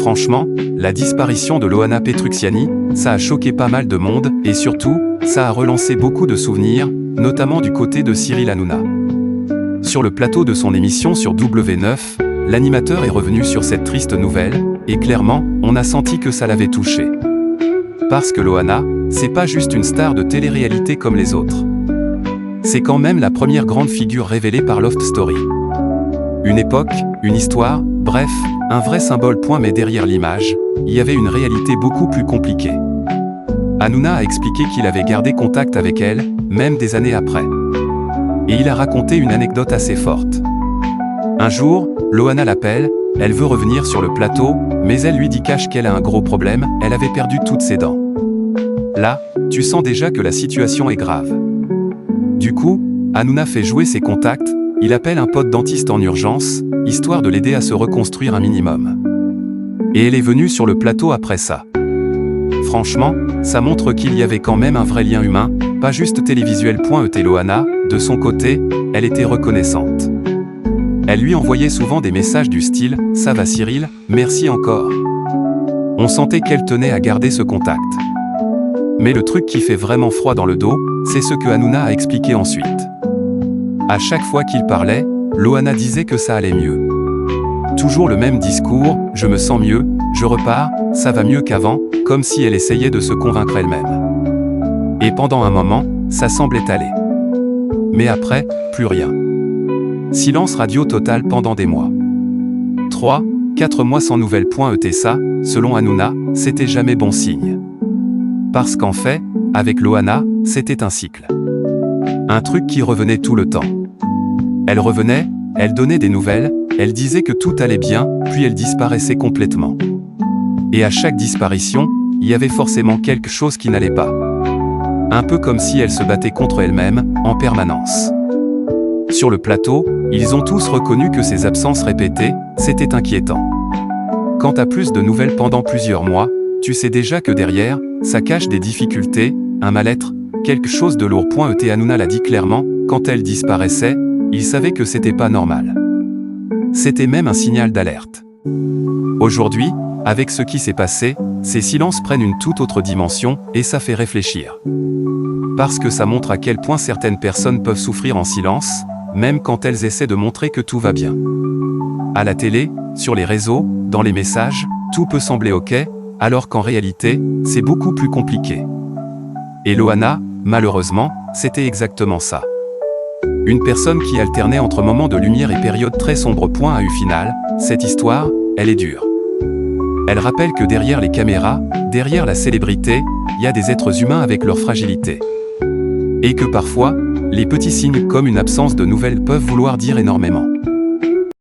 Franchement, la disparition de Loana Petrucciani, ça a choqué pas mal de monde, et surtout, ça a relancé beaucoup de souvenirs, notamment du côté de Cyril Hanouna. Sur le plateau de son émission sur W9, l'animateur est revenu sur cette triste nouvelle, et clairement, on a senti que ça l'avait touché. Parce que Loana, c'est pas juste une star de télé-réalité comme les autres. C'est quand même la première grande figure révélée par Loft Story. Une époque, une histoire, bref, un vrai symbole. Mais derrière l'image, il y avait une réalité beaucoup plus compliquée. Hanouna a expliqué qu'il avait gardé contact avec elle, même des années après. Et il a raconté une anecdote assez forte. Un jour, Loana l'appelle, elle veut revenir sur le plateau, mais elle lui dit cache qu'elle a un gros problème, elle avait perdu toutes ses dents. Là, tu sens déjà que la situation est grave. Du coup, Hanouna fait jouer ses contacts, il appelle un pote dentiste en urgence, histoire de l'aider à se reconstruire un minimum. Et elle est venue sur le plateau après ça. Franchement, ça montre qu'il y avait quand même un vrai lien humain, pas juste télévisuel.et. Loana, de son côté, elle était reconnaissante. Elle lui envoyait souvent des messages du style « Ça va Cyril, merci encore ». On sentait qu'elle tenait à garder ce contact. Mais le truc qui fait vraiment froid dans le dos, c'est ce que Hanouna a expliqué ensuite. À chaque fois qu'il parlait, Loana disait que ça allait mieux. Toujours le même discours, je me sens mieux, je repars, ça va mieux qu'avant, comme si elle essayait de se convaincre elle-même. Et pendant un moment, ça semblait aller. Mais après, plus rien. Silence radio total pendant des mois. 3-4 mois sans nouvelles.et. Ça, selon Hanouna, c'était jamais bon signe. Parce qu'en fait, avec Loana, c'était un cycle. Un truc qui revenait tout le temps. Elle revenait, elle donnait des nouvelles, elle disait que tout allait bien, puis elle disparaissait complètement. Et à chaque disparition, il y avait forcément quelque chose qui n'allait pas. Un peu comme si elle se battait contre elle-même, en permanence. Sur le plateau, ils ont tous reconnu que ces absences répétées, c'était inquiétant. Quand t'as plus de nouvelles pendant plusieurs mois, tu sais déjà que derrière, ça cache des difficultés, un mal-être, quelque chose de lourd.et. Hanouna l'a dit clairement, quand elle disparaissait, il savait que c'était pas normal. C'était même un signal d'alerte. Aujourd'hui, avec ce qui s'est passé, ces silences prennent une toute autre dimension, et ça fait réfléchir. Parce que ça montre à quel point certaines personnes peuvent souffrir en silence, même quand elles essaient de montrer que tout va bien. À la télé, sur les réseaux, dans les messages, tout peut sembler ok, alors qu'en réalité, c'est beaucoup plus compliqué. Et Loana, malheureusement, c'était exactement ça. Une personne qui alternait entre moments de lumière et périodes très sombres. À U final, cette histoire, elle est dure. Elle rappelle que derrière les caméras, derrière la célébrité, il y a des êtres humains avec leur fragilité. Et que parfois, les petits signes comme une absence de nouvelles peuvent vouloir dire énormément.